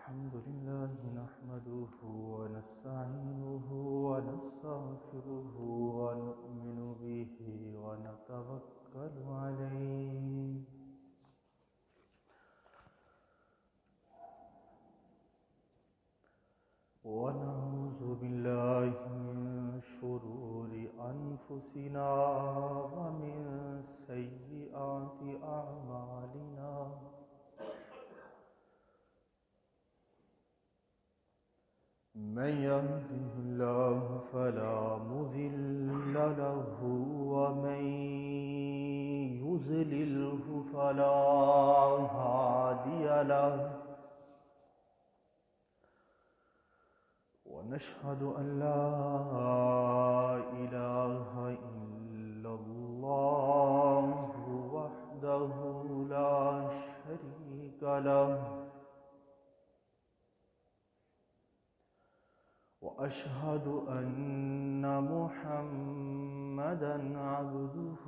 الحمد لله نحمده ونستعينه ونستغفره ونؤمن به ونتوكل عليه ونعوذ بالله من شرور أنفسنا ومن سيئات أعمالنا من يهده الله فلا مضل له ومن يضلله فلا هادي له ونشهد أن لا إله إلا الله وحده لا شريك له وأشهد أن محمدًا عبده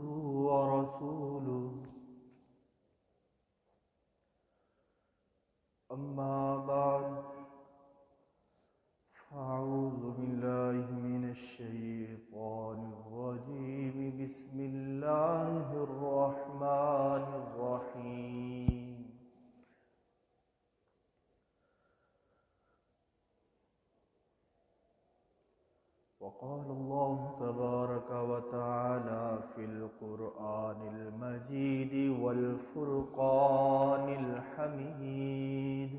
ورسوله أما بعد فأعوذ بالله من الشيطان الرجيم بسم الله الرحمن الرحيم وقال الله تبارك وتعالى في القرآن المجيد والفرقان الحميد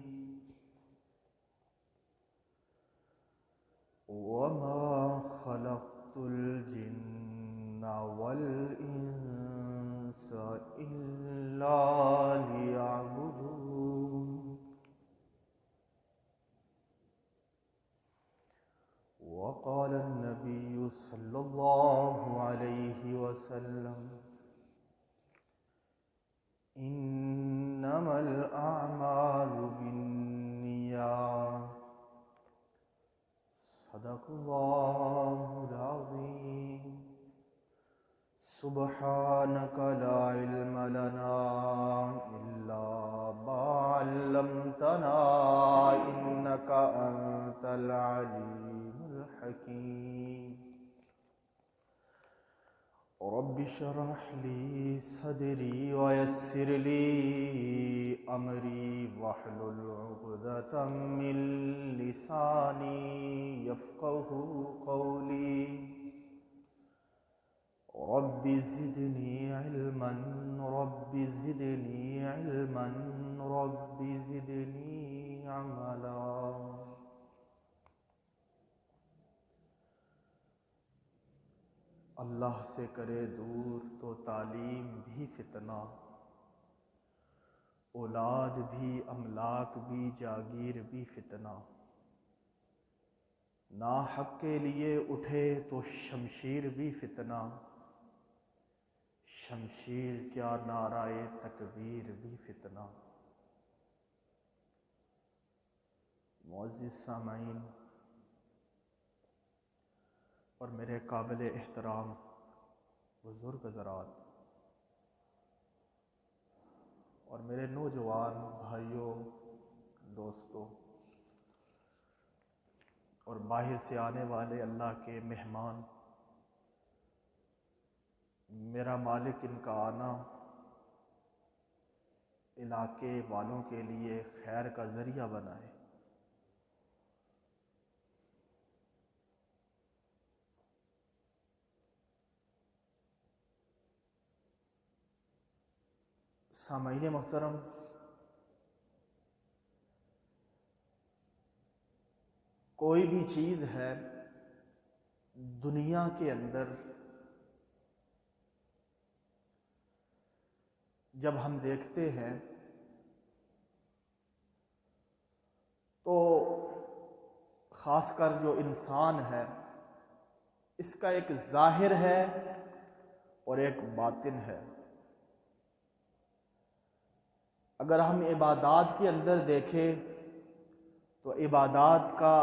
وما خلقت الجن والإنس إلا ليعبدون وقال النبي صلى الله عليه وسلم إنما الأعمال بالنيات صدق الله العظيم سبحانك لا علم لنا إلا ما علمتنا إنك أنت العليم الحكيم رب اشرح لي صدري ويسر لي أمري واحلل عقدة من لساني يفقه قولي رب زدني علما رب زدني علما رب زدني عملا اللہ سے کرے دور تو تعلیم بھی فتنہ، اولاد بھی املاک بھی جاگیر بھی فتنہ، ناحق کے لیے اٹھے تو شمشیر بھی فتنہ، شمشیر کیا نعرہ تکبیر بھی فتنہ۔ معزز سامعین اور میرے قابل احترام بزرگ حضرات اور میرے نوجوان بھائیوں، دوستوں اور باہر سے آنے والے اللہ کے مہمان، میرا مالک ان کا آنا علاقے والوں کے لیے خیر کا ذریعہ بنائے۔ سامعین محترم، کوئی بھی چیز ہے دنیا کے اندر جب ہم دیکھتے ہیں تو خاص کر جو انسان ہے اس کا ایک ظاہر ہے اور ایک باطن ہے۔ اگر ہم عبادات کے اندر دیکھیں تو عبادات کا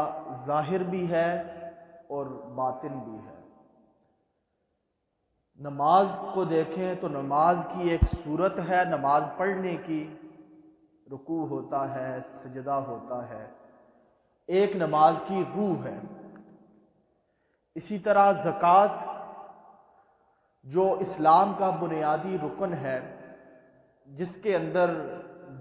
ظاہر بھی ہے اور باطن بھی ہے۔ نماز کو دیکھیں تو نماز کی ایک صورت ہے نماز پڑھنے کی، رکوع ہوتا ہے، سجدہ ہوتا ہے، ایک نماز کی روح ہے۔ اسی طرح زکوٰۃ جو اسلام کا بنیادی رکن ہے، جس کے اندر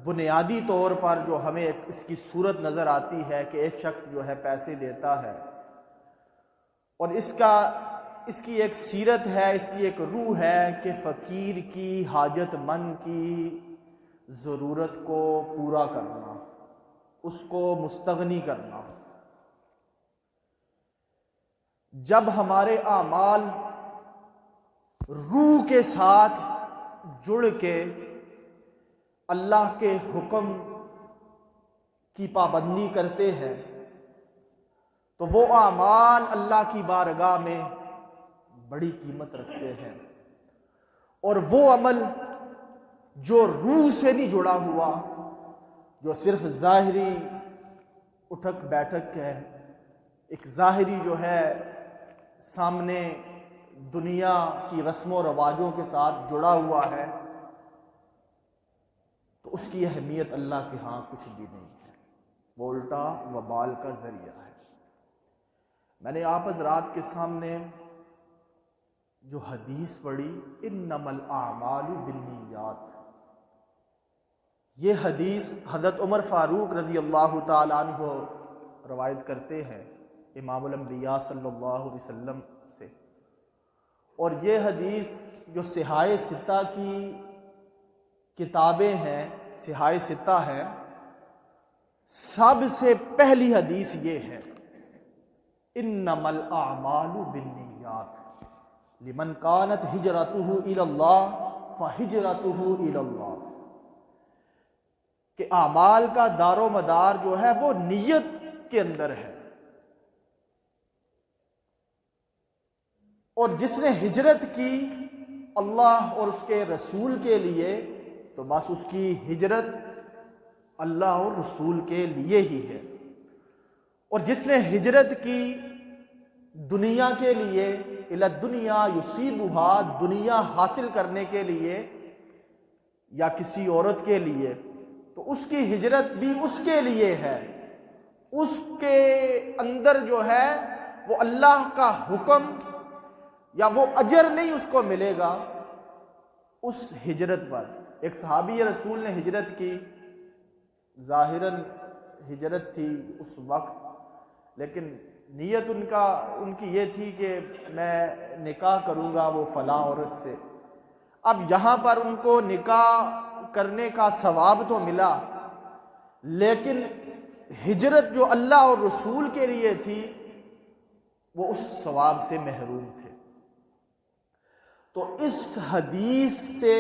بنیادی طور پر جو ہمیں اس کی صورت نظر آتی ہے کہ ایک شخص جو ہے پیسے دیتا ہے، اور اس کی ایک سیرت ہے، اس کی ایک روح ہے کہ فقیر کی، حاجت مند کی ضرورت کو پورا کرنا، اس کو مستغنی کرنا۔ جب ہمارے اعمال روح کے ساتھ جڑ کے اللہ کے حکم کی پابندی کرتے ہیں تو وہ اعمال اللہ کی بارگاہ میں بڑی قیمت رکھتے ہیں، اور وہ عمل جو روح سے نہیں جڑا ہوا، جو صرف ظاہری اٹھک بیٹھک ہے، ایک ظاہری جو ہے سامنے دنیا کی رسم و رواجوں کے ساتھ جڑا ہوا ہے، تو اس کی اہمیت اللہ کے ہاں کچھ بھی نہیں ہے، وہ الٹا وبال کا ذریعہ ہے۔ میں نے آپ حضرات کے سامنے جو حدیث پڑھی، انما الاعمال بالنیات، یہ حدیث حضرت عمر فاروق رضی اللہ تعالیٰ عنہ روایت کرتے ہیں امام الانبیاء صلی اللہ علیہ وسلم سے، اور یہ حدیث جو صحاح ستہ کی کتابیں ہیں، صحاح ستہ ہیں، سب سے پہلی حدیث یہ ہے، انما الاعمال بالنیات لمن کانت ہجرتہ الی اللہ فہجرتہ الی اللہ، کہ اعمال کا دار و مدار جو ہے وہ نیت کے اندر ہے، اور جس نے ہجرت کی اللہ اور اس کے رسول کے لیے تو بس اس کی ہجرت اللہ اور رسول کے لیے ہی ہے، اور جس نے ہجرت کی دنیا کے لیے، الی الدنیا یصیبها، دنیا حاصل کرنے کے لیے یا کسی عورت کے لیے، تو اس کی ہجرت بھی اس کے لیے ہے، اس کے اندر جو ہے وہ اللہ کا حکم یا وہ اجر نہیں اس کو ملے گا اس ہجرت پر۔ ایک صحابی رسول نے ہجرت کی، ظاہراً ہجرت تھی اس وقت، لیکن نیت ان کی یہ تھی کہ میں نکاح کروں گا وہ فلاں عورت سے۔ اب یہاں پر ان کو نکاح کرنے کا ثواب تو ملا، لیکن ہجرت جو اللہ اور رسول کے لیے تھی وہ اس ثواب سے محروم تھے۔ تو اس حدیث سے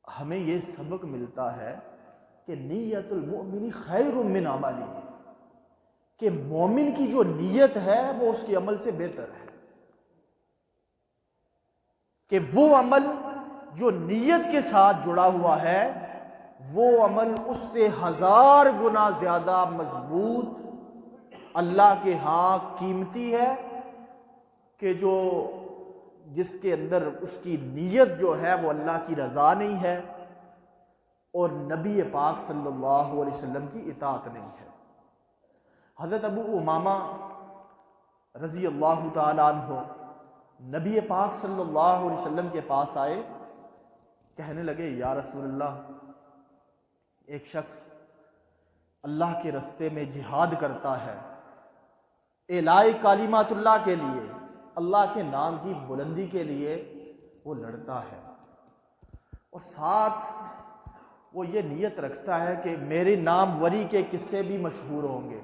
ہمیں یہ سبق ملتا ہے کہ نیت المؤمن خیر من عملہ، کہ مومن کی جو نیت ہے وہ اس کے عمل سے بہتر ہے، کہ وہ عمل جو نیت کے ساتھ جڑا ہوا ہے وہ عمل اس سے 1000 گنا زیادہ مضبوط اللہ کے ہاں قیمتی ہے، کہ جس کے اندر اس کی نیت جو ہے وہ اللہ کی رضا نہیں ہے اور نبی پاک صلی اللہ علیہ وسلم کی اطاعت نہیں ہے۔ حضرت ابو امامہ رضی اللہ تعالیٰ عنہ نبی پاک صلی اللہ علیہ وسلم کے پاس آئے، کہنے لگے یا رسول اللہ، ایک شخص اللہ کے رستے میں جہاد کرتا ہے، اعلاء کلمات اللہ کے لیے، اللہ کے نام کی بلندی کے لیے وہ لڑتا ہے، اور ساتھ وہ یہ نیت رکھتا ہے کہ میری نام وری کے قصے بھی مشہور ہوں گے،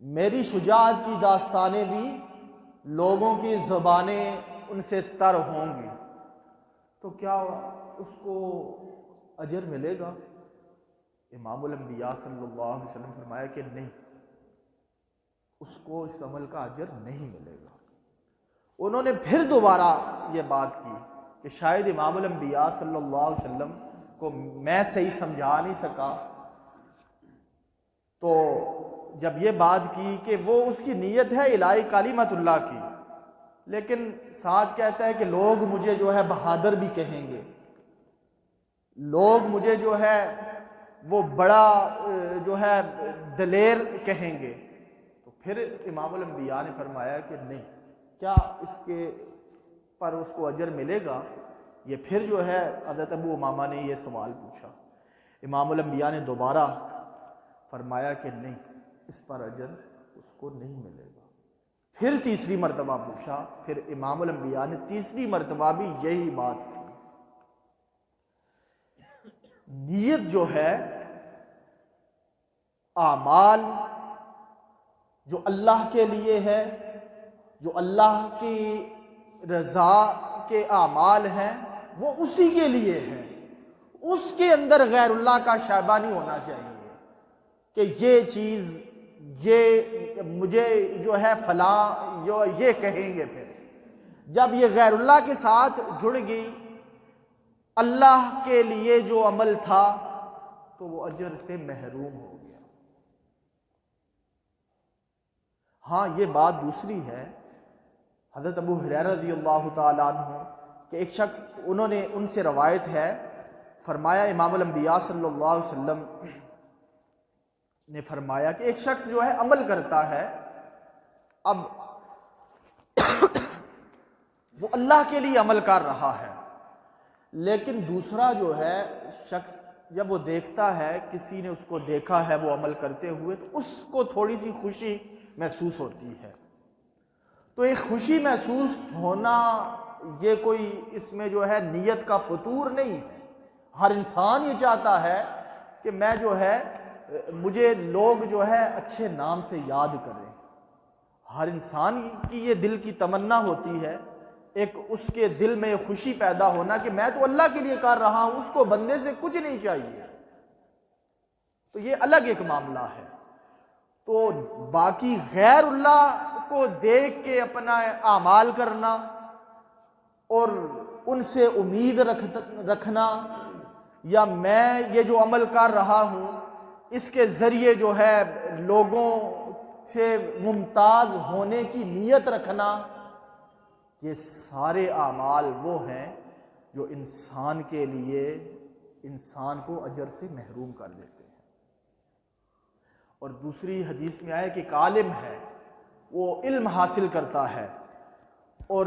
میری شجاعت کی داستانیں بھی لوگوں کی زبانیں ان سے تر ہوں گی، تو کیا اس کو اجر ملے گا؟ امام الانبیاء صلی اللہ علیہ وسلم فرمایا کہ نہیں، اس کو اس عمل کا اجر نہیں ملے گا۔ انہوں نے پھر دوبارہ یہ بات کی کہ شاید امام الانبیاء صلی اللہ علیہ وسلم کو میں صحیح سمجھا نہیں سکا، تو جب یہ بات کی کہ وہ اس کی نیت ہے اعلاء کلمات اللہ کی، لیکن ساتھ کہتا ہے کہ لوگ مجھے جو ہے بہادر بھی کہیں گے، لوگ مجھے جو ہے وہ بڑا جو ہے دلیر کہیں گے، تو پھر امام الانبیاء نے فرمایا کہ نہیں، کیا اس کے پر اس کو اجر ملے گا؟ یہ پھر جو ہے حضرت ابو امامہ نے یہ سوال پوچھا۔ امام الانبیاء نے دوبارہ فرمایا کہ نہیں، اس پر اجر اس کو نہیں ملے گا۔ پھر تیسری مرتبہ پوچھا، پھر امام الانبیاء نے تیسری مرتبہ بھی یہی بات کی۔ نیت جو ہے، اعمال جو اللہ کے لیے ہے، جو اللہ کی رضا کے اعمال ہیں، وہ اسی کے لیے ہے۔ اس کے اندر غیر اللہ کا شائبہ نہیں ہونا چاہیے کہ یہ چیز، یہ مجھے جو ہے فلاں جو یہ کہیں گے۔ پھر جب یہ غیر اللہ کے ساتھ جڑ گئی، اللہ کے لیے جو عمل تھا، تو وہ اجر سے محروم ہو گیا۔ ہاں، یہ بات دوسری ہے، حضرت ابو ہریرہ رضی اللہ تعالیٰ عنہ کہ ایک شخص، انہوں نے ان سے روایت ہے، فرمایا امام الانبیاء صلی اللہ علیہ وسلم نے فرمایا کہ ایک شخص جو ہے عمل کرتا ہے، اب وہ اللہ کے لیے عمل کر رہا ہے، لیکن دوسرا جو ہے شخص جب وہ دیکھتا ہے، کسی نے اس کو دیکھا ہے وہ عمل کرتے ہوئے، تو اس کو تھوڑی سی خوشی محسوس ہوتی ہے۔ تو ایک خوشی محسوس ہونا، یہ کوئی اس میں جو ہے نیت کا فطور نہیں ہے۔ ہر انسان یہ چاہتا ہے کہ میں جو ہے مجھے لوگ جو ہے اچھے نام سے یاد کریں۔ ہر انسان کی یہ دل کی تمنا ہوتی ہے، ایک اس کے دل میں خوشی پیدا ہونا کہ میں تو اللہ کے لیے کر رہا ہوں، اس کو بندے سے کچھ نہیں چاہیے۔ تو یہ الگ ایک معاملہ ہے۔ تو باقی غیر اللہ کو دیکھ کے اپنا اعمال کرنا اور ان سے امید رکھنا، یا میں یہ جو عمل کر رہا ہوں اس کے ذریعے جو ہے لوگوں سے ممتاز ہونے کی نیت رکھنا، یہ سارے اعمال وہ ہیں جو انسان کے لیے انسان کو اجر سے محروم کر دیتے ہیں۔ اور دوسری حدیث میں آیا کہ ایک عالم ہے، وہ علم حاصل کرتا ہے اور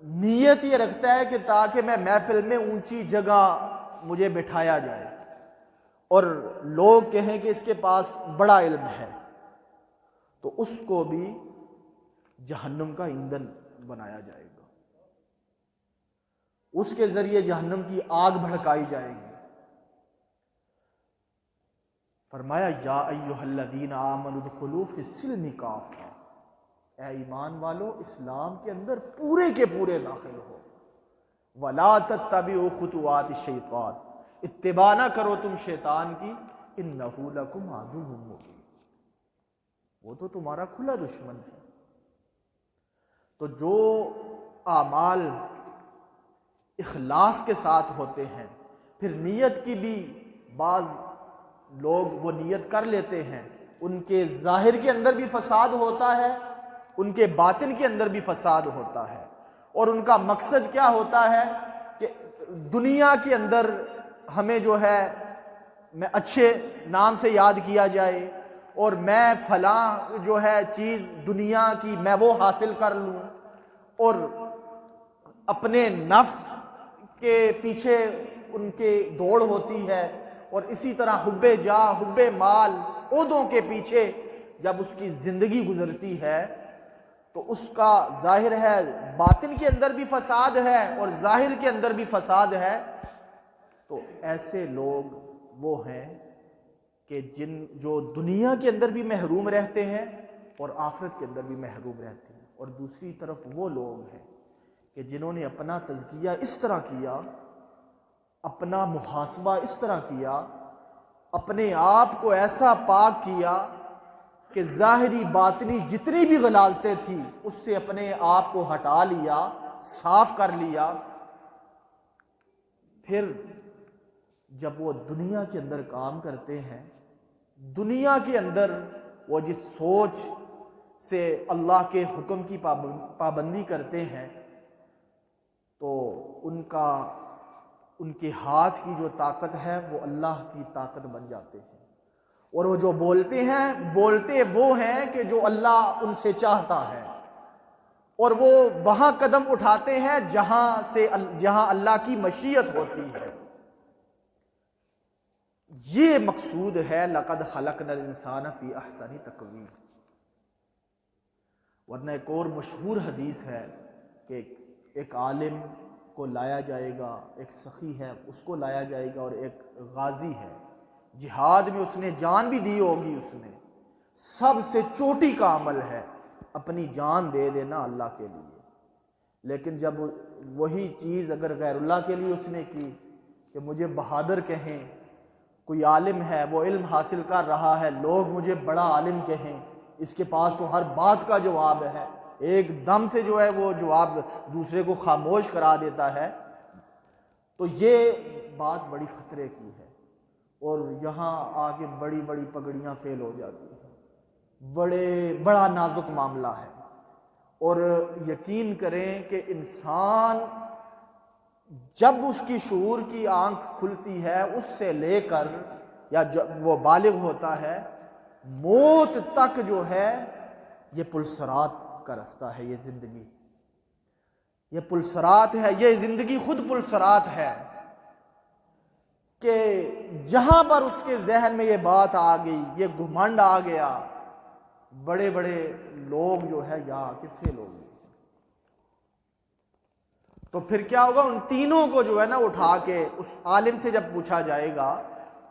نیت یہ رکھتا ہے کہ تاکہ میں محفل میں اونچی جگہ مجھے بٹھایا جائے اور لوگ کہیں کہ اس کے پاس بڑا علم ہے، تو اس کو بھی جہنم کا ایندھن بنایا جائے گا، اس کے ذریعے جہنم کی آگ بھڑکائی جائے گی۔ فرمایا یا ایھا الذین آمنوا ادخلوا فی السلم کافہ، اے ایمان والو اسلام کے اندر پورے کے پورے داخل ہو۔ ولا تتبعوا خطوات الشیطان، اتباع نہ کرو تم شیطان کی، انہ لکم عدو مبین، وہ تو تمہارا کھلا دشمن ہے۔ تو جو اعمال اخلاص کے ساتھ ہوتے ہیں، پھر نیت کی بھی بعض لوگ وہ نیت کر لیتے ہیں، ان کے ظاہر کے اندر بھی فساد ہوتا ہے، ان کے باطن کے اندر بھی فساد ہوتا ہے، اور ان کا مقصد کیا ہوتا ہے کہ دنیا کے اندر ہمیں جو ہے میں اچھے نام سے یاد کیا جائے، اور میں فلاں جو ہے چیز دنیا کی میں وہ حاصل کر لوں، اور اپنے نفس کے پیچھے ان کے دوڑ ہوتی ہے، اور اسی طرح حب جاہ، حب مال، عہدوں کے پیچھے جب اس کی زندگی گزرتی ہے، تو اس کا ظاہر ہے باطن کے اندر بھی فساد ہے اور ظاہر کے اندر بھی فساد ہے۔ تو ایسے لوگ وہ ہیں کہ جو دنیا کے اندر بھی محروم رہتے ہیں اور آخرت کے اندر بھی محروم رہتے ہیں، اور دوسری طرف وہ لوگ ہیں کہ جنہوں نے اپنا تزکیہ اس طرح کیا، اپنا محاسبہ اس طرح کیا، اپنے آپ کو ایسا پاک کیا کہ ظاہری باطنی جتنی بھی غلاظتیں تھیں اس سے اپنے آپ کو ہٹا لیا، صاف کر لیا۔ پھر جب وہ دنیا کے اندر کام کرتے ہیں، دنیا کے اندر وہ جس سوچ سے اللہ کے حکم کی پابندی کرتے ہیں، تو ان کا ان کے ہاتھ کی جو طاقت ہے وہ اللہ کی طاقت بن جاتے ہیں، اور وہ جو بولتے وہ ہیں کہ جو اللہ ان سے چاہتا ہے، اور وہ وہاں قدم اٹھاتے ہیں جہاں اللہ کی مشیت ہوتی ہے۔ یہ مقصود ہے لقد خلقنا الانسان فی احسن تقویم۔ ورنہ ایک اور مشہور حدیث ہے کہ ایک عالم کو لایا جائے گا، ایک سخی ہے اس کو لایا جائے گا، اور ایک غازی ہے، جہاد میں اس نے جان بھی دی ہوگی، اس نے سب سے چوٹی کا عمل ہے اپنی جان دے دینا اللہ کے لیے، لیکن جب وہی چیز اگر غیر اللہ کے لیے اس نے کی کہ مجھے بہادر کہیں، کوئی عالم ہے وہ علم حاصل کر رہا ہے، لوگ مجھے بڑا عالم کہیں، اس کے پاس تو ہر بات کا جواب ہے، ایک دم سے جو ہے وہ جواب دوسرے کو خاموش کرا دیتا ہے، تو یہ بات بڑی خطرے کی ہے، اور یہاں آگے بڑی بڑی پگڑیاں فیل ہو جاتی ہیں، بڑا نازک معاملہ ہے۔ اور یقین کریں کہ انسان جب اس کی شعور کی آنکھ کھلتی ہے، اس سے لے کر یا جب وہ بالغ ہوتا ہے، موت تک جو ہے یہ پلسرات کا رستہ ہے، یہ زندگی، یہ پلسرات ہے، یہ زندگی خود پلسرات ہے کہ جہاں پر اس کے ذہن میں یہ بات آ گئی، یہ گھمنڈ آ گیا، بڑے بڑے لوگ جو ہے یہاں کے فیل ہو گئے، تو پھر کیا ہوگا؟ ان تینوں کو جو ہے نا اٹھا کے اس عالم سے جب پوچھا جائے گا،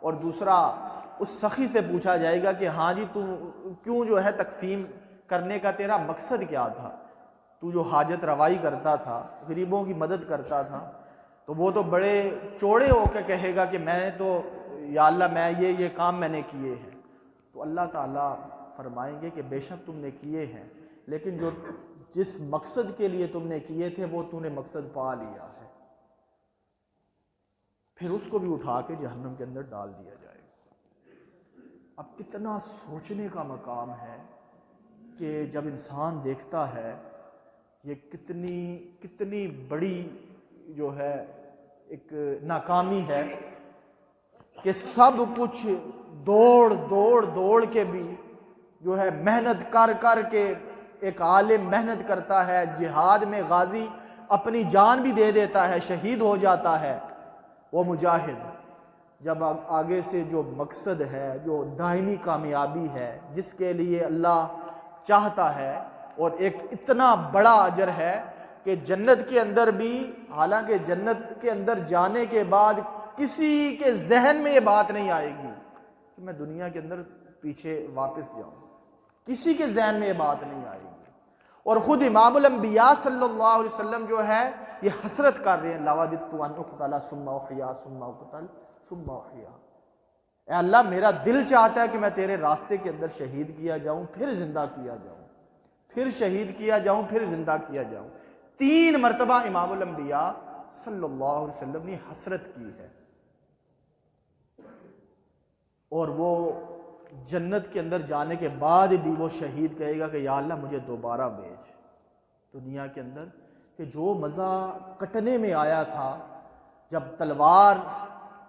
اور دوسرا اس سخی سے پوچھا جائے گا کہ ہاں جی تو کیوں جو ہے تقسیم کرنے کا تیرا مقصد کیا تھا؟ تو جو حاجت روائی کرتا تھا، غریبوں کی مدد کرتا تھا، تو وہ تو بڑے چوڑے ہو کے کہے گا کہ میں نے تو یا اللہ میں یہ کام میں نے کیے ہیں، تو اللہ تعالیٰ فرمائیں گے کہ بے شک تم نے کیے ہیں، لیکن جس مقصد کے لیے تم نے کیے تھے وہ تم نے مقصد پا لیا ہے، پھر اس کو بھی اٹھا کے جہنم کے اندر ڈال دیا جائے گا۔ اب کتنا سوچنے کا مقام ہے کہ جب انسان دیکھتا ہے یہ کتنی بڑی جو ہے ایک ناکامی ہے کہ سب کچھ دوڑ کے بھی جو ہے محنت کر کے ایک عالم محنت کرتا ہے، جہاد میں غازی اپنی جان بھی دے دیتا ہے، شہید ہو جاتا ہے وہ مجاہد، جب آگے سے جو مقصد ہے، جو دائمی کامیابی ہے، جس کے لیے اللہ چاہتا ہے، اور ایک اتنا بڑا اجر ہے کہ جنت کے اندر بھی، حالانکہ جنت کے اندر جانے کے بعد کسی کے ذہن میں یہ بات نہیں آئے گی کہ میں دنیا کے اندر پیچھے واپس جاؤں، کسی کے ذہن میں یہ بات نہیں آئے گی، اور خود امام الانبیاء صلی اللہ علیہ وسلم جو ہے یہ حسرت کر رہے ہیں، لَوَدِدتُّ أَنْ أُقْتَلَ ثُمَّ أُحْيَا ثُمَّ أُقْتَلَ ثُمَّ أُحْيَا۔ اے اللہ میرا دل چاہتا ہے کہ میں تیرے راستے کے اندر شہید کیا جاؤں، پھر زندہ کیا جاؤں، پھر شہید کیا جاؤں، پھر زندہ کیا جاؤں۔ 3 مرتبہ امام الانبیاء صلی اللہ علیہ وسلم نے حسرت کی ہے، اور وہ جنت کے اندر جانے کے بعد بھی وہ شہید کہے گا کہ یا اللہ مجھے دوبارہ بھیج دنیا کے اندر، کہ جو مزہ کٹنے میں آیا تھا، جب تلوار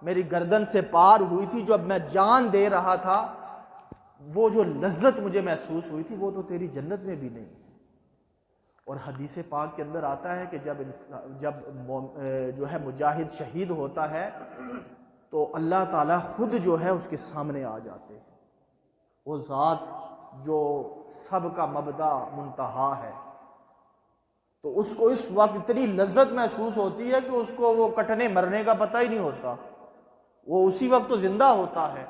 میری گردن سے پار ہوئی تھی، جب میں جان دے رہا تھا، وہ جو لذت مجھے محسوس ہوئی تھی وہ تو تیری جنت میں بھی نہیں ہے۔ اور حدیث پاک کے اندر آتا ہے کہ جب جو ہے مجاہد شہید ہوتا ہے تو اللہ تعالیٰ خود جو ہے اس کے سامنے آ جاتے ہیں، وہ ذات جو سب کا مبدا منتہا ہے، تو اس کو اس وقت اتنی لذت محسوس ہوتی ہے کہ اس کو وہ کٹنے مرنے کا پتہ ہی نہیں ہوتا، وہ اسی وقت تو زندہ ہوتا ہے۔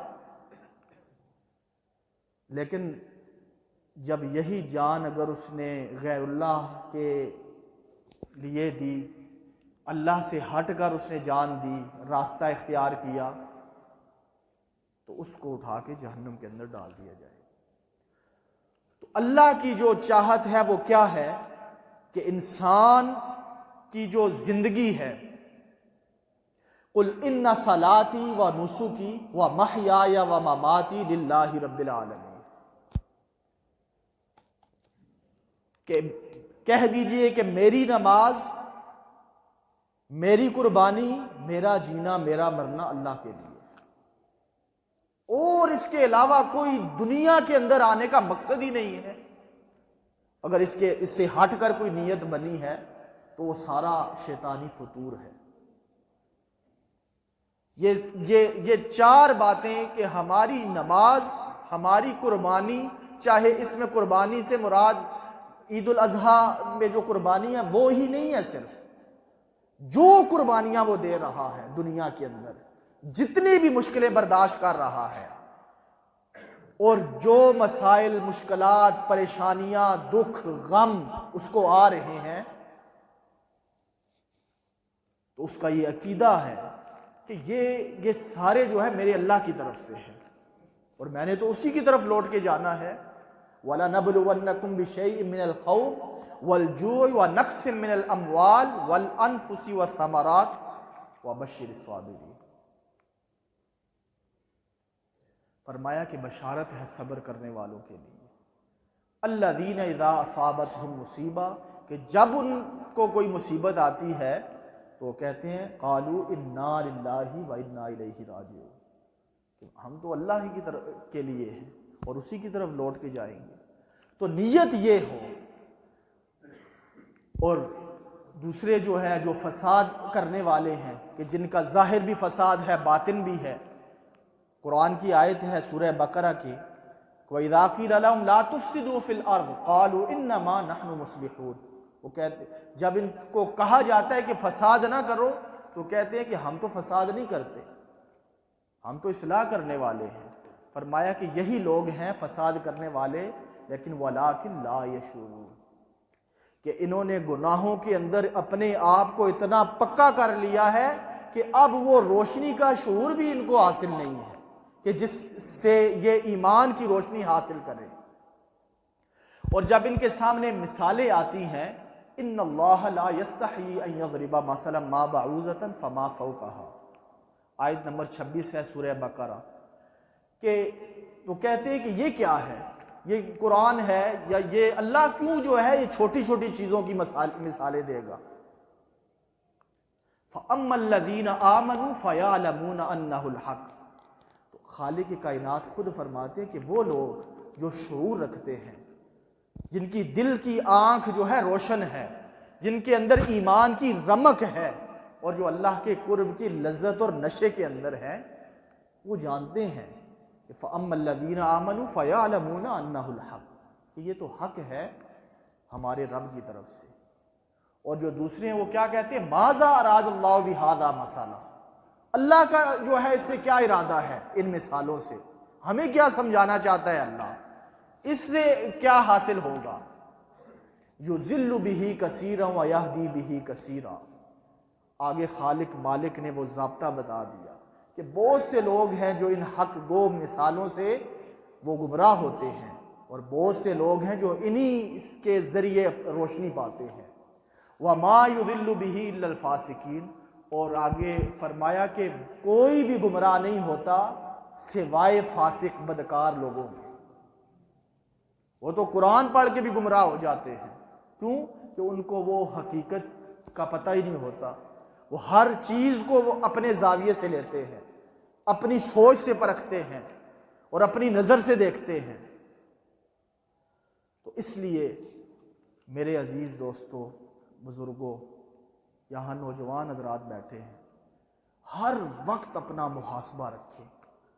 لیکن جب یہی جان اگر اس نے غیر اللہ کے لیے دی، اللہ سے ہٹ کر اس نے جان دی، راستہ اختیار کیا، تو اس کو اٹھا کے جہنم کے اندر ڈال دیا جائے۔ تو اللہ کی جو چاہت ہے وہ کیا ہے کہ انسان کی جو زندگی ہے، قُلْ إِنَّ صَلَاتِي وَنُسُكِي وَمَحْيَايَ وَمَمَاتِي لِلَّهِ رَبِّ الْعَالَمِينَ، کہ کہہ دیجئے کہ میری نماز، میری قربانی، میرا جینا، میرا مرنا اللہ کے لیے، اور اس کے علاوہ کوئی دنیا کے اندر آنے کا مقصد ہی نہیں ہے۔ اگر اس سے ہٹ کر کوئی نیت بنی ہے تو وہ سارا شیطانی فطور ہے۔ یہ چار باتیں کہ ہماری نماز، ہماری قربانی، چاہے اس میں قربانی سے مراد عید الاضحیٰ میں جو قربانی ہے وہ ہی نہیں ہے، صرف جو قربانیاں وہ دے رہا ہے دنیا کے اندر، جتنی بھی مشکلیں برداشت کر رہا ہے، اور جو مسائل، مشکلات، پریشانیاں، دکھ، غم اس کو آ رہے ہیں، تو اس کا یہ عقیدہ ہے کہ یہ سارے جو ہے میرے اللہ کی طرف سے ہے، اور میں نے تو اسی کی طرف لوٹ کے جانا ہے۔ وَلَنَبْلُوَنَّكُمْ بِشَيْءٍ مِّنَ الْخَوْفِ وَالْجُوعِ وَنَقْصٍ مِّنَ الْأَمْوَالِ وَالْأَنفُسِ وَالثَّمَرَاتِ وَبَشِّرِ الصَّابِرِينَ۔ فرمایا کہ بشارت ہے صبر کرنے والوں کے لیے، الذین اذا اصابتہم مصیبہ، کہ جب ان کو کوئی مصیبت آتی ہے تو وہ کہتے ہیں قالوا انا للہ و انا الیہ راجعون، کہ ہم تو اللہ ہی کی طرف کے لیے ہیں اور اسی کی طرف لوٹ کے جائیں گے۔ تو نیت یہ ہو، اور دوسرے جو ہے جو فساد کرنے والے ہیں کہ جن کا ظاہر بھی فساد ہے، باطن بھی ہے، قرآن کی آیت ہے سورہ بقرہ کی، وَإِذَا قِيلَ لَهُمْ لَا تُفْسِدُوا فِي الْأَرْضِ قَالُوا إِنَّمَا نَحْنُ مُصْلِحُونَ، وہ کہتے جب ان کو کہا جاتا ہے کہ فساد نہ کرو تو کہتے ہیں کہ ہم تو فساد نہیں کرتے، ہم تو اصلاح کرنے والے ہیں۔ فرمایا کہ یہی لوگ ہیں فساد کرنے والے، لیکن وَلَٰكِن لَا يَشْعُرُونَ، کہ انہوں نے گناہوں کے اندر اپنے آپ کو اتنا پکا کر لیا ہے کہ اب وہ روشنی کا شعور بھی ان کو حاصل نہیں ہے کہ جس سے یہ ایمان کی روشنی حاصل کرے۔ اور جب ان کے سامنے مثالیں آتی ہیں، ان اللہ لا یستحیی ان یضرب مثلا ما بعوضۃ فما فوقها، آیت نمبر 26 ہے سورہ بقرہ، کہ وہ کہتے ہیں کہ یہ کیا ہے، یہ قرآن ہے یا یہ اللہ کیوں جو ہے یہ چھوٹی چھوٹی چیزوں کی مثالیں دے گا۔ فَأَمَّا الَّذِينَ آمَنُوا فَيَعْلَمُونَ أَنَّهُ الْحَقُّ، تو خالق کائنات خود فرماتے ہیں کہ وہ لوگ جو شعور رکھتے ہیں، جن کی دل کی آنکھ جو ہے روشن ہے، جن کے اندر ایمان کی رمق ہے، اور جو اللہ کے قرب کی لذت اور نشے کے اندر ہیں، وہ جانتے ہیں کہ فَأَمَّا الَّذِينَ آمَنُوا فَيَعْلَمُونَ أَنَّهُ الْحَقُّ، کہ یہ تو حق ہے ہمارے رب کی طرف سے۔ اور جو دوسرے ہیں وہ کیا کہتے ہیں، ماذا اراد اللہ بہذا مثلا، اللہ کا جو ہے اس سے کیا ارادہ ہے، ان مثالوں سے ہمیں کیا سمجھانا چاہتا ہے اللہ، اس سے کیا حاصل ہوگا۔ یضل بہ کثیرا ویہدی بہ کثیرا، آگے خالق مالک نے وہ ضابطہ بتا دیا کہ بہت سے لوگ ہیں جو ان حق گو مثالوں سے وہ گمراہ ہوتے ہیں، اور بہت سے لوگ ہیں جو انہی اس کے ذریعے روشنی پاتے ہیں۔ وما یضل بہ الا الفاسقین، اور آگے فرمایا کہ کوئی بھی گمراہ نہیں ہوتا سوائے فاسق بدکار لوگوں کے، وہ تو قرآن پڑھ کے بھی گمراہ ہو جاتے ہیں، کیوں کہ ان کو وہ حقیقت کا پتہ ہی نہیں ہوتا، وہ ہر چیز کو وہ اپنے زاویے سے لیتے ہیں، اپنی سوچ سے پرکھتے ہیں اور اپنی نظر سے دیکھتے ہیں۔ تو اس لیے میرے عزیز دوستو، بزرگوں، یہاں نوجوان حضرات بیٹھے ہیں، ہر وقت اپنا محاسبہ رکھیں،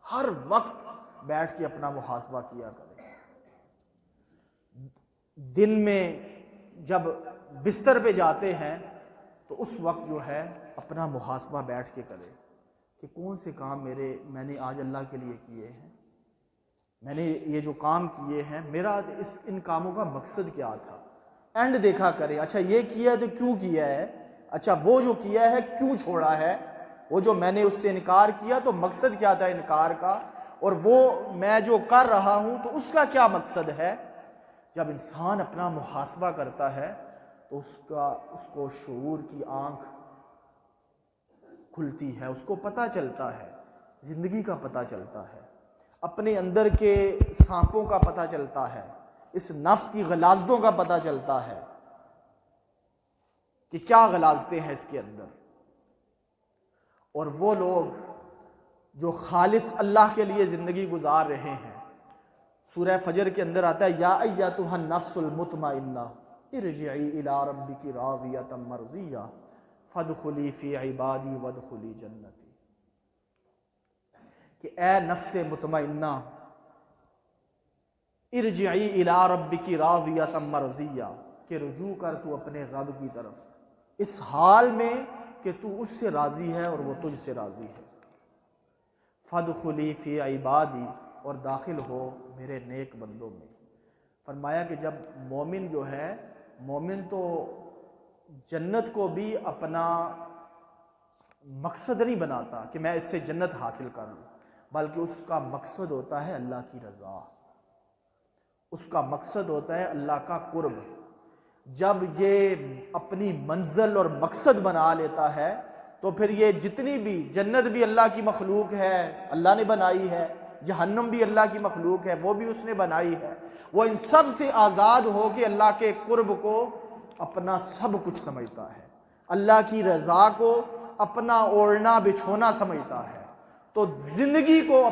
ہر وقت بیٹھ کے اپنا محاسبہ کیا کریں۔ دن میں جب بستر پہ جاتے ہیں تو اس وقت جو ہے اپنا محاسبہ بیٹھ کے کریں کہ کون سے کام میں نے آج اللہ کے لیے کیے ہیں، میں نے یہ جو کام کیے ہیں میرا ان کاموں کا مقصد کیا تھا، اینڈ دیکھا کریں، اچھا یہ کیا ہے تو کیوں کیا ہے، اچھا وہ جو کیا ہے کیوں چھوڑا ہے، وہ جو میں نے اس سے انکار کیا تو مقصد کیا تھا انکار کا، اور وہ میں جو کر رہا ہوں تو اس کا کیا مقصد ہے۔ جب انسان اپنا محاسبہ کرتا ہے تو اس کو شعور کی آنکھ کھلتی ہے، اس کو پتہ چلتا ہے، زندگی کا پتہ چلتا ہے، اپنے اندر کے سانپوں کا پتہ چلتا ہے، اس نفس کی غلاظتوں کا پتہ چلتا ہے کہ کیا غلاظتیں ہیں اس کے اندر، اور وہ لوگ جو خالص اللہ کے لیے زندگی گزار رہے ہیں، سورہ فجر کے اندر آتا ہے یا ایتھا النفس المطمئنہ ارجعی الی ربک راضیۃ مرضیہ فادخلی فی عبادی وادخلی جنتی، کہ اے نفس مطمئنہ ارجعی الی ربک راضیۃ مرضیہ، کہ رجوع کر تو اپنے رب کی طرف اس حال میں کہ تو اس سے راضی ہے اور وہ تجھ سے راضی ہے، فادخلی فی عبادی، اور داخل ہو میرے نیک بندوں میں۔ فرمایا کہ جب مومن جو ہے، مومن تو جنت کو بھی اپنا مقصد نہیں بناتا کہ میں اس سے جنت حاصل کر لوں، بلکہ اس کا مقصد ہوتا ہے اللہ کی رضا، اس کا مقصد ہوتا ہے اللہ کا قرب۔ جب یہ اپنی منزل اور مقصد بنا لیتا ہے تو پھر یہ جتنی بھی جنت بھی اللہ کی مخلوق ہے، اللہ نے بنائی ہے، جہنم بھی اللہ کی مخلوق ہے، وہ بھی اس نے بنائی ہے، وہ ان سب سے آزاد ہو کے اللہ کے قرب کو اپنا سب کچھ سمجھتا ہے، اللہ کی رضا کو اپنا اوڑھنا بچھونا سمجھتا ہے۔ تو زندگی کو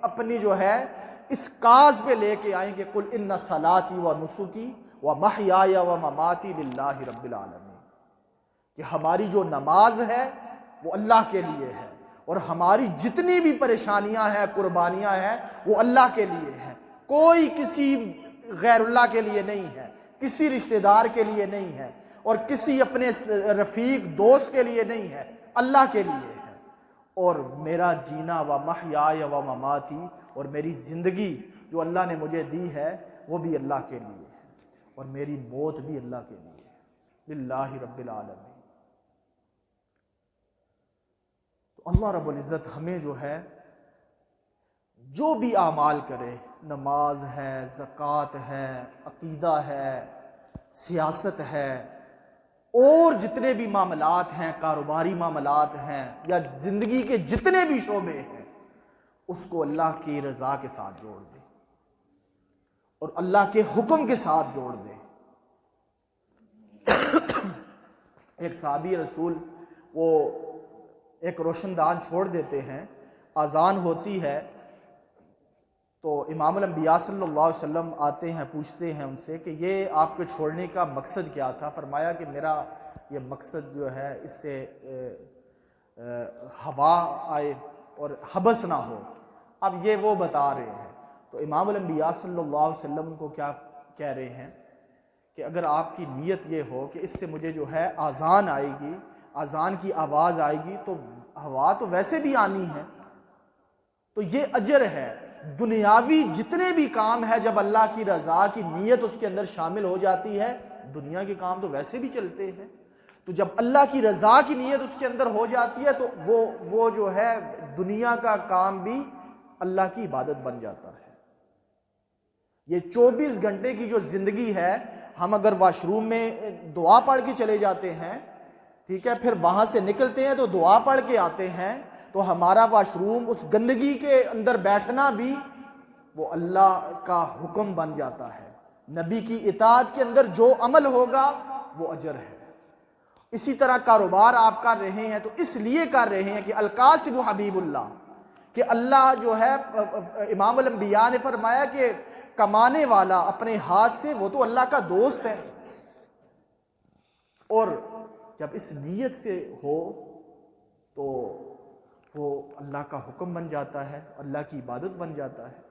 اپنی جو ہے اس کاز پہ لے کے آئیں کہ قل ان صلاتی و نسکی و محیای و مماتی للہ رب العالمین، کہ ہماری جو نماز ہے وہ اللہ کے لیے ہے، اور ہماری جتنی بھی پریشانیاں ہیں، قربانیاں ہیں، وہ اللہ کے لیے ہیں، کوئی کسی غیر اللہ کے لیے نہیں ہے، کسی رشتہ دار کے لیے نہیں ہے، اور کسی اپنے رفیق دوست کے لیے نہیں ہے، اللہ کے لیے ہے۔ اور میرا جینا و محیای و مماتی، اور میری زندگی جو اللہ نے مجھے دی ہے وہ بھی اللہ کے لیے ہے، اور میری موت بھی اللہ کے لیے ہے، للہ رب العالمین۔ تو اللہ رب العزت ہمیں جو ہے جو بھی اعمال کرے، نماز ہے، زکوٰۃ ہے، عقیدہ ہے، سیاست ہے، اور جتنے بھی معاملات ہیں، کاروباری معاملات ہیں، یا زندگی کے جتنے بھی شعبے ہیں، اس کو اللہ کی رضا کے ساتھ جوڑ دے اور اللہ کے حکم کے ساتھ جوڑ دے۔ ایک صحابی رسول وہ ایک روشن دان چھوڑ دیتے ہیں، اذان ہوتی ہے تو امام الانبیاء صلی اللہ علیہ وسلم آتے ہیں، پوچھتے ہیں ان سے کہ یہ آپ کے چھوڑنے کا مقصد کیا تھا؟ فرمایا کہ میرا یہ مقصد جو ہے اس سے ہوا آئے اور حبس نہ ہو۔ اب یہ وہ بتا رہے ہیں، تو امام الانبیاء صلی اللہ علیہ وسلم کو کیا کہہ رہے ہیں کہ اگر آپ کی نیت یہ ہو کہ اس سے مجھے جو ہے اذان آئے گی، اذان کی آواز آئے گی، تو ہوا تو ویسے بھی آنی ہے، تو یہ اجر ہے۔ دنیاوی جتنے بھی کام ہے، جب اللہ کی رضا کی نیت اس کے اندر شامل ہو جاتی ہے، دنیا کے کام تو ویسے بھی چلتے ہیں، تو جب اللہ کی رضا کی نیت اس کے اندر ہو جاتی ہے تو وہ جو ہے دنیا کا کام بھی اللہ کی عبادت بن جاتا ہے۔ یہ 24 گھنٹے کی جو زندگی ہے، ہم اگر واش روم میں دعا پڑھ کے چلے جاتے ہیں، ٹھیک ہے، پھر وہاں سے نکلتے ہیں تو دعا پڑھ کے آتے ہیں، تو ہمارا واش روم اس گندگی کے اندر بیٹھنا بھی وہ اللہ کا حکم بن جاتا ہے۔ نبی کی اطاعت کے اندر جو عمل ہوگا وہ اجر ہے۔ اسی طرح کاروبار آپ کر رہے ہیں تو اس لیے کر رہے ہیں کہ الکاسب حبیب اللہ، کہ اللہ جو ہے، امام الانبیاء نے فرمایا کہ کمانے والا اپنے ہاتھ سے وہ تو اللہ کا دوست ہے، اور جب اس نیت سے ہو تو وہ اللہ کا حکم بن جاتا ہے، اللہ کی عبادت بن جاتا ہے۔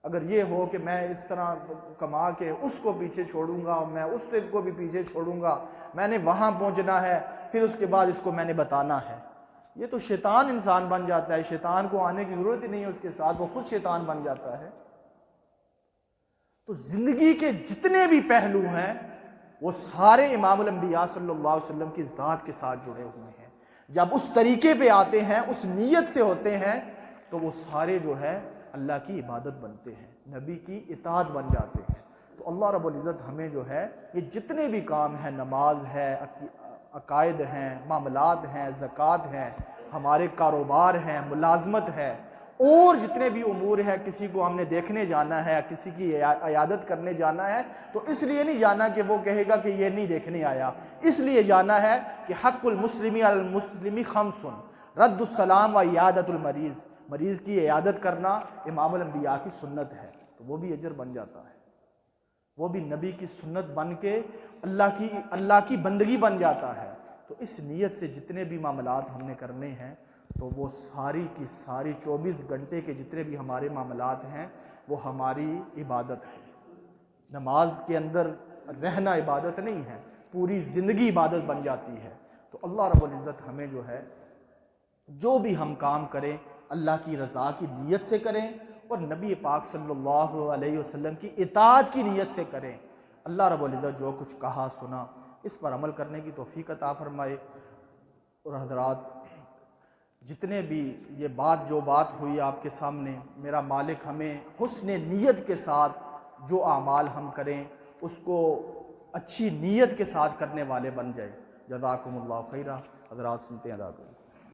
اگر یہ ہو کہ میں اس طرح کما کے اس کو پیچھے چھوڑوں گا، میں اس کو بھی پیچھے چھوڑوں گا، میں نے وہاں پہنچنا ہے، پھر اس کے بعد اس کو میں نے بتانا ہے، یہ تو شیطان انسان بن جاتا ہے، شیطان کو آنے کی ضرورت ہی نہیں ہے اس کے ساتھ، وہ خود شیطان بن جاتا ہے۔ تو زندگی کے جتنے بھی پہلو ہیں وہ سارے امام الانبیاء صلی اللہ علیہ وسلم کی ذات کے ساتھ جڑے ہوئے ہیں۔ جب اس طریقے پہ آتے ہیں، اس نیت سے ہوتے ہیں، تو وہ سارے جو ہے اللہ کی عبادت بنتے ہیں، نبی کی اطاعت بن جاتے ہیں۔ تو اللہ رب العزت ہمیں جو ہے یہ جتنے بھی کام ہیں، نماز ہے، عقائد ہیں، معاملات ہیں، زکوٰۃ ہیں، ہمارے کاروبار ہیں، ملازمت ہے، اور جتنے بھی امور ہیں، کسی کو ہم نے دیکھنے جانا ہے، کسی کی عیادت کرنے جانا ہے، تو اس لیے نہیں جانا کہ وہ کہے گا کہ یہ نہیں دیکھنے آیا، اس لیے جانا ہے کہ حق المسلمی علی المسلمی خمس، رد السلام و عیادت المریض، مریض کی عیادت کرنا امام الانبیاء کی سنت ہے، تو وہ بھی اجر بن جاتا ہے، وہ بھی نبی کی سنت بن کے اللہ کی بندگی بن جاتا ہے۔ تو اس نیت سے جتنے بھی معاملات ہم نے کرنے ہیں تو وہ ساری کی ساری 24 گھنٹے کے جتنے بھی ہمارے معاملات ہیں وہ ہماری عبادت ہے۔ نماز کے اندر رہنا عبادت نہیں ہے، پوری زندگی عبادت بن جاتی ہے۔ تو اللہ رب العزت ہمیں جو ہے جو بھی ہم کام کریں اللہ کی رضا کی نیت سے کریں اور نبی پاک صلی اللہ علیہ وسلم کی اطاعت کی نیت سے کریں۔ اللہ رب العزت جو کچھ کہا سنا اس پر عمل کرنے کی توفیق عطا فرمائے۔ اور حضرات جتنے بھی یہ جو بات ہوئی آپ کے سامنے، میرا مالک ہمیں حسن نیت کے ساتھ جو اعمال ہم کریں اس کو اچھی نیت کے ساتھ کرنے والے بن جائے۔ جزاکم اللہ خیرہ۔ حضرات سنتے ہیں ادا کریں۔